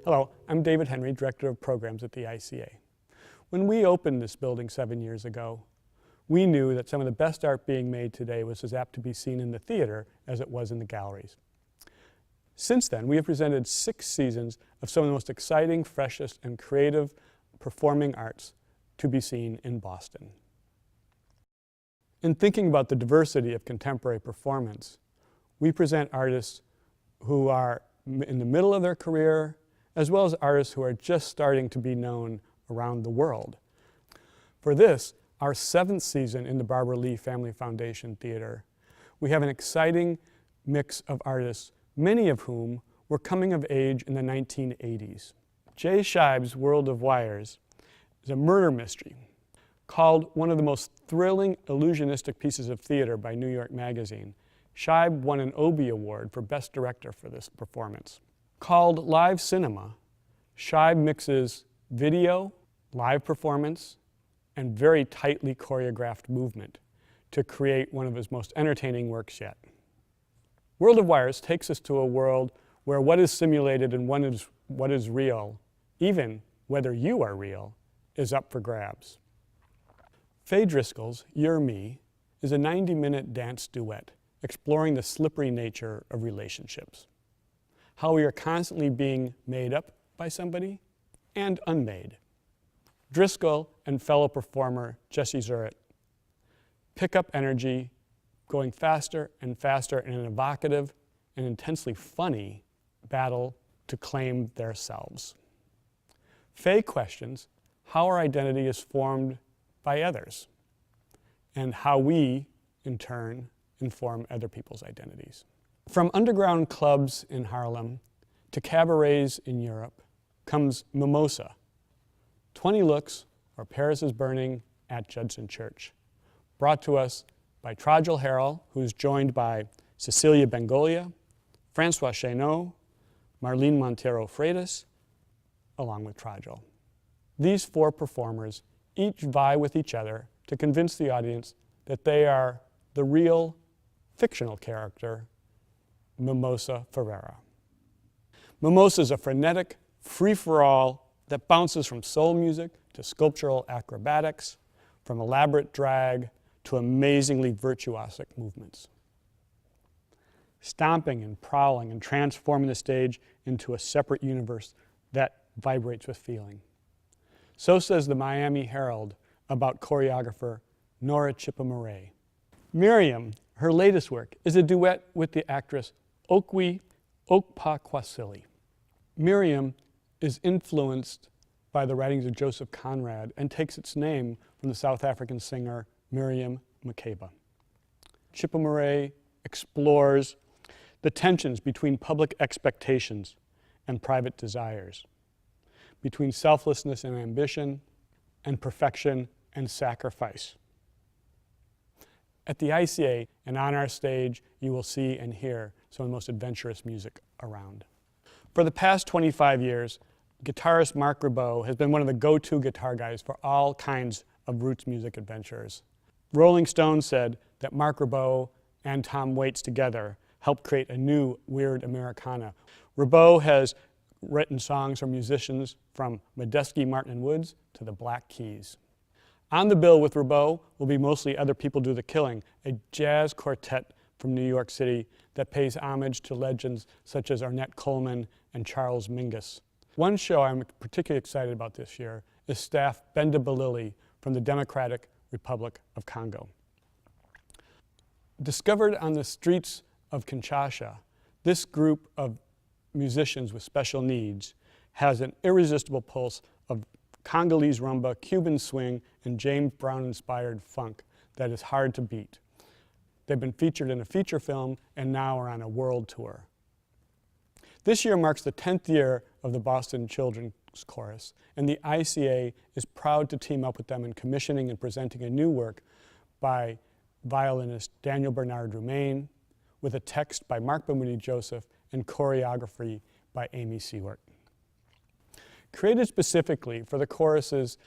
Hello, I'm David Henry, Director of Programs at the ICA. When we opened this building 7 years ago, we knew that some of the best art being made today was as apt to be seen in the theater as it was in the galleries. Since then, we have presented 6 seasons of some of the most exciting, freshest, and creative performing arts to be seen in Boston. In thinking about the diversity of contemporary performance, we present artists who are in the middle of their career, as well as artists who are just starting to be known around the world. For this, our 7th season in the Barbara Lee Family Foundation Theater, we have an exciting mix of artists, many of whom were coming of age in the 1980s. Jay Scheib's World of Wires is a murder mystery called one of the most thrilling illusionistic pieces of theater by New York Magazine. Scheib won an Obie Award for Best Director for this performance. Called Live Cinema, Scheib mixes video, live performance, and very tightly choreographed movement to create one of his most entertaining works yet. World of Wires takes us to a world where what is simulated and what is real, even whether you are real, is up for grabs. Faye Driscoll's You're Me is a 90-minute dance duet exploring the slippery nature of relationships. How we are constantly being made up by somebody and unmade. Driscoll and fellow performer Jesse Zurett pick up energy, going faster and faster in an evocative and intensely funny battle to claim their selves. Faye questions how our identity is formed by others and how we, in turn, inform other people's identities. From underground clubs in Harlem to cabarets in Europe comes Mimosa, 20 Looks or Paris is Burning at Judson Church, brought to us by Trajal Harrell, who's joined by Cecilia Bengolia, Francois Chéneau, Marlene Montero Freitas, along with Trajal. These 4 performers each vie with each other to convince the audience that they are the real fictional character, Mimosa Ferreira. Mimosa is a frenetic free-for-all that bounces from soul music to sculptural acrobatics, from elaborate drag to amazingly virtuosic movements. Stomping and prowling and transforming the stage into a separate universe that vibrates with feeling. So says the Miami Herald about choreographer Nora Chippa-Murray. Miriam, her latest work, is a duet with the actress Okwe Okpa-Kwasili. Miriam is influenced by the writings of Joseph Conrad and takes its name from the South African singer Miriam Makeba. Chippa-Murray explores the tensions between public expectations and private desires, between selflessness and ambition, and perfection and sacrifice. At the ICA and on our stage, you will see and hear some of the most adventurous music around. For the past 25 years, guitarist Marc Ribot has been one of the go-to guitar guys for all kinds of roots music adventures. Rolling Stone said that Marc Ribot and Tom Waits together helped create a new weird Americana. Ribot has written songs for musicians from Medeski, Martin & Woods to the Black Keys. On the bill with Ribot will be Mostly Other People Do the Killing, a jazz quartet from New York City that pays homage to legends such as Ornette Coleman and Charles Mingus. One show I'm particularly excited about this year is staff Benda Balili from the Democratic Republic of Congo. Discovered on the streets of Kinshasa, this group of musicians with special needs has an irresistible pulse of Congolese rumba, Cuban swing, and James Brown-inspired funk that is hard to beat. They've been featured in a feature film and now are on a world tour. This year marks the 10th year of the Boston Children's Chorus, and the ICA is proud to team up with them in commissioning and presenting a new work by violinist Daniel Bernard Roumain, with a text by Mark Bamoudi Joseph and choreography by Amy Seward. Created specifically for the choruses,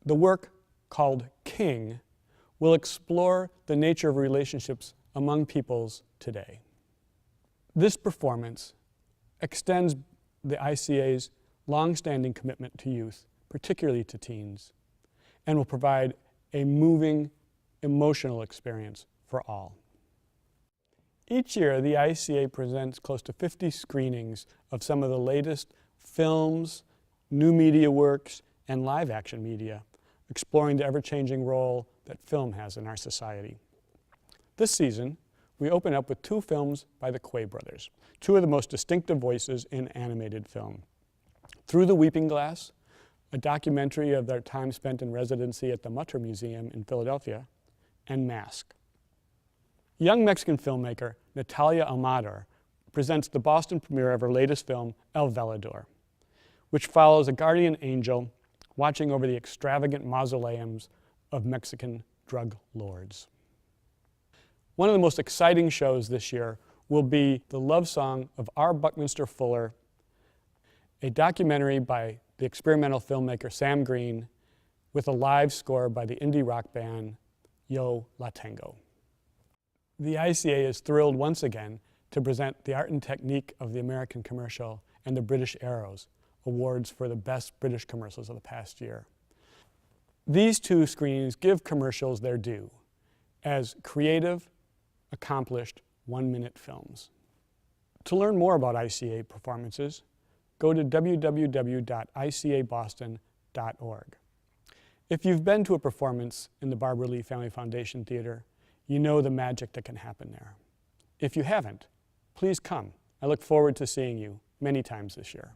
the work called King will explore the nature of relationships among peoples today. This performance extends the ICA's long-standing commitment to youth, particularly to teens, and will provide a moving, emotional experience for all. Each year, the ICA presents close to 50 screenings of some of the latest films, new media works, and live-action media, exploring the ever-changing role that film has in our society. This season, we open up with 2 films by the Quay brothers, 2 of the most distinctive voices in animated film. Through the Weeping Glass, a documentary of their time spent in residency at the Mutter Museum in Philadelphia, and Mask. Young Mexican filmmaker Natalia Almador presents the Boston premiere of her latest film, El Velador, which follows a guardian angel watching over the extravagant mausoleums of Mexican drug lords. One of the most exciting shows this year will be The Love Song of R. Buckminster Fuller, a documentary by the experimental filmmaker Sam Green with a live score by the indie rock band Yo La Tengo. The ICA is thrilled once again to present the art and technique of the American commercial and the British Arrows awards for the best British commercials of the past year. These 2 screenings give commercials their due as creative, accomplished 1-minute films. To learn more about ICA performances, go to www.icaboston.org. If you've been to a performance in the Barbara Lee Family Foundation Theater, you know the magic that can happen there. If you haven't, please come. I look forward to seeing you many times this year.